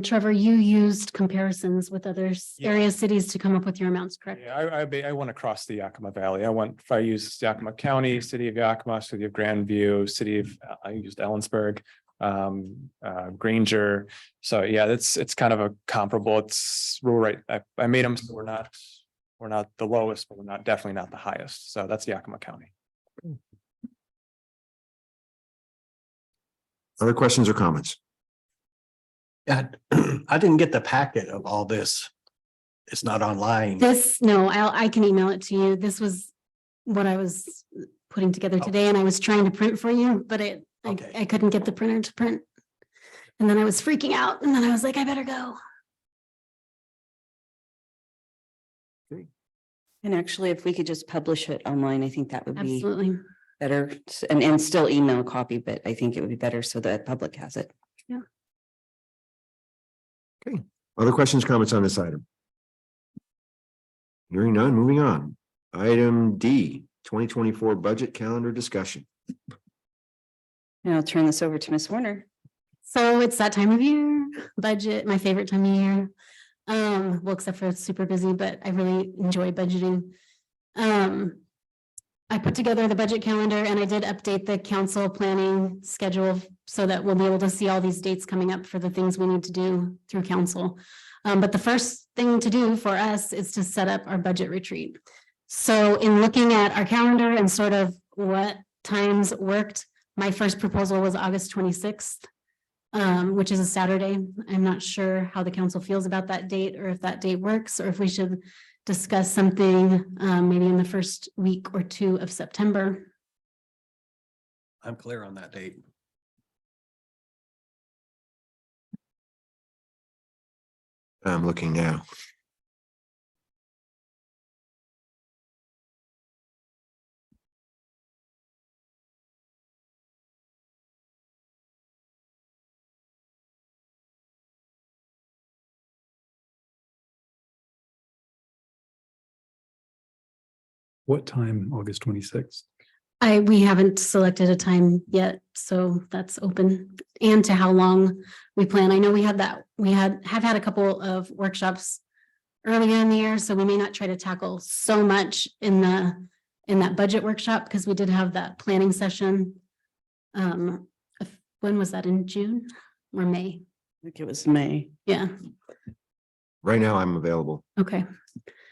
Trevor, you used comparisons with other area cities to come up with your amounts, correct? Yeah, I went across the Yakima Valley. If I use Yakima County, city of Yakima, city of Grandview, I used Ellensburg, Granger. So yeah, it's kind of a comparable. It's rural, right? I made them so we're not the lowest, but we're definitely not the highest. So that's Yakima County. Other questions or comments? Yeah, I didn't get the packet of all this. It's not online. I can email it to you. This was what I was putting together today, and I was trying to print for you, but I couldn't get the printer to print. And then I was freaking out, and then I was like, I better go. And actually, if we could just publish it online, I think that would be Absolutely. better, and still email a copy, but I think it would be better so that public has it. Yeah. Okay, other questions, comments on this item? Hearing none, moving on. Item D, 2024 budget calendar discussion. And I'll turn this over to Ms. Warner. So it's that time of year, budget, my favorite time of year. Well, except for it's super busy, but I really enjoy budgeting. I put together the budget calendar and I did update the council planning schedule so that we'll be able to see all these dates coming up for the things we need to do through council. But the first thing to do for us is to set up our budget retreat. So in looking at our calendar and sort of what times worked, my first proposal was August 26th, which is a Saturday. I'm not sure how the council feels about that date or if that date works or if we should discuss something, maybe in the first week or two of September. I'm clear on that date. I'm looking now. What time, August 26th? We haven't selected a time yet, so that's open, and to how long we plan. I know we have had a couple of workshops earlier in the year, so we may not try to tackle so much in that budget workshop, because we did have that planning session. When was that, in June or May? I think it was May. Yeah, Right now, I'm available. okay.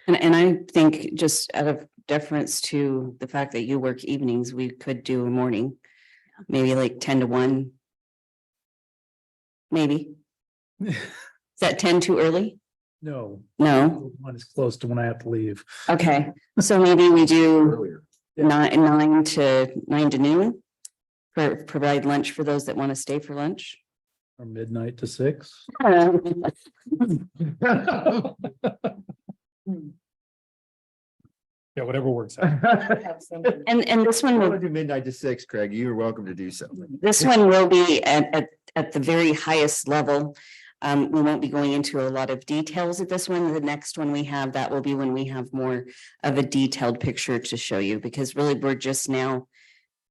And I think just out of deference to the fact that you work evenings, we could do a morning, maybe like 10 to 1. Maybe. Is that 10 too early? No. No. One is close to when I have to leave. Okay, so maybe we do Earlier. 9 to noon. Provide lunch for those that want to stay for lunch. From midnight to 6. Yeah, whatever works. And this one I will want to do midnight to 6, Craig. You're welcome to do so. This one will be at the very highest level. We won't be going into a lot of details at this one. The next one we have, that will be when we have more of a detailed picture to show you, because really we're just now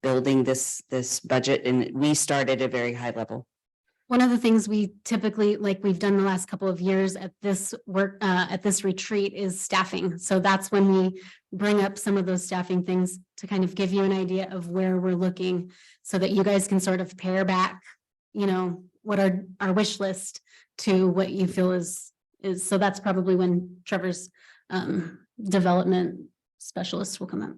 building this budget, and we start at a very high level. One of the things we typically, like we've done the last couple of years at this at this retreat, is staffing. So that's when we bring up some of those staffing things to kind of give you an idea of where we're looking, so that you guys can sort of pair back, what our wish list to what you feel is. So that's probably when Trevor's development specialist will come up.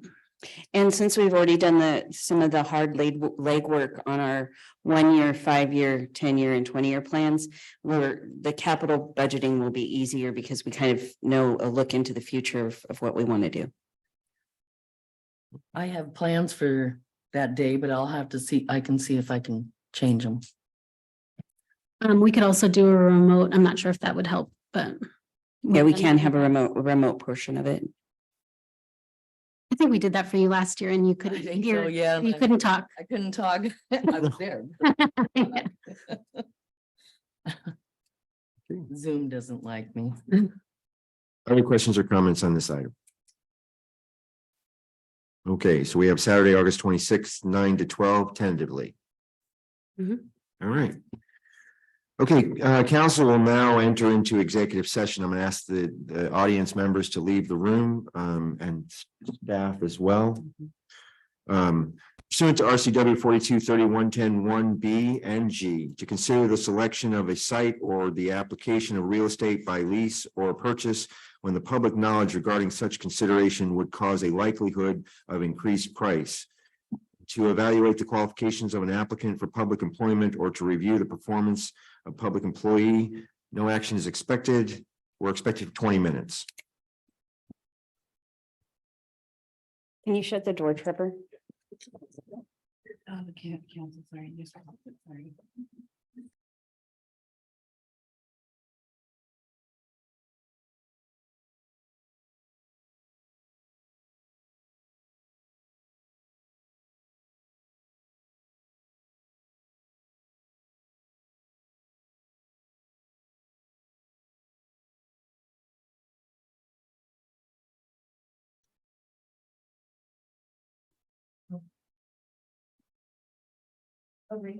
And since we've already done some of the hard legwork on our 1-year, 5-year, 10-year and 20-year plans, the capital budgeting will be easier, because we kind of know a look into the future of what we want to do. I have plans for that day, but I'll have to see, I can see if I can change them. We could also do a remote. I'm not sure if that would help, but. Yeah, we can have a remote portion of it. I think we did that for you last year, and you I couldn't think hear, so, yeah. you couldn't talk. I couldn't talk. I was there. Zoom doesn't like me. Any questions or comments on this item? Okay, so we have Saturday, August 26th, 9 to 12 tentatively. Mhm. All right. Okay, council will now enter into executive session. I'm going to ask the audience members to leave the room, and staff as well. Pursuant to RCW 4231-10-1B and G, to consider the selection of a site or the application of real estate by lease or purchase when the public knowledge regarding such consideration would cause a likelihood of increased price. To evaluate the qualifications of an applicant for public employment, or to review the performance of public employee. No action is expected. We're expected for 20 minutes. Can you shut the door, Trevor? Oh, cancel, sorry. Sorry.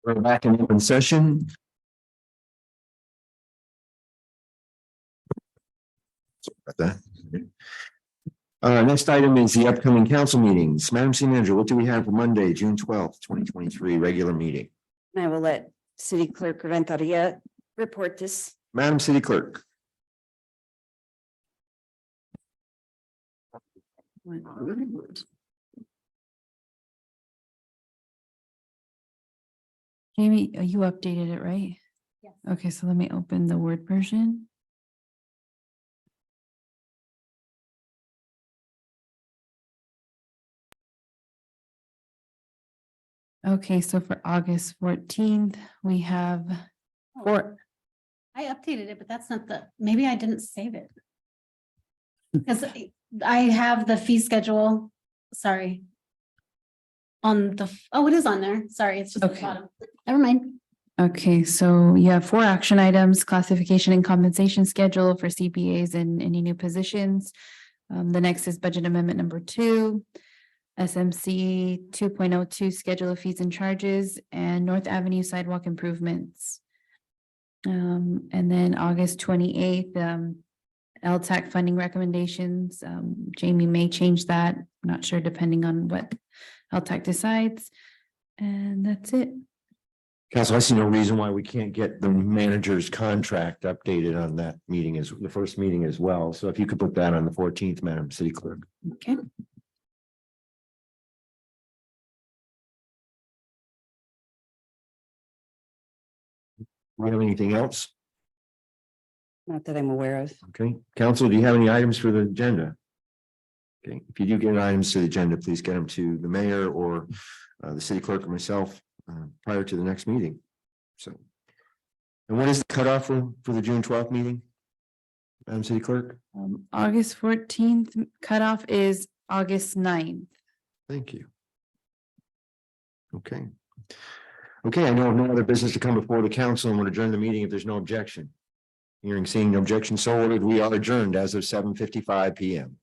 We're back in open session. Sorry about that. Next item is the upcoming council meetings. Madam City Manager, what do we have for Monday, June 12th, 2023, regular meeting? I will let City Clerk Renteria report this. Madam City Clerk. Jamie, you updated it, right? Yes. Okay, so let me open the Word version. Okay, so for August 14th, we have four. I updated it, but that's not maybe I didn't save it. Because I have the fee schedule, sorry. It is on there. Sorry, it's just at the Okay. bottom. Never mind. Okay, so you have 4 action items, classification and compensation schedule for CPAs and any new positions. The next is budget amendment number 2, SMC 2.02, schedule of fees and charges, and North Avenue sidewalk improvements. And then August 28th, LTAC funding recommendations. Jamie may change that, not sure, depending on what LTAC decides. And that's it. Council, I see no reason why we can't get the manager's contract updated on that meeting as the first meeting as well. So if you could put that on the 14th, Madam City Clerk. Okay. Do we have anything else? Not that I'm aware of. Okay, Council, do you have any items for the agenda? Okay, if you do get items to the agenda, please get them to the mayor or the city clerk or myself prior to the next meeting. So, and what is the cutoff for the June 12th meeting? Madam City Clerk? August 14th cutoff is August 9th. Thank you. Okay. Okay, I know of no other business to come before the council and would adjourn the meeting if there's no objection. Hearing, seeing no objection, so ordered. We are adjourned as of 7:55 PM.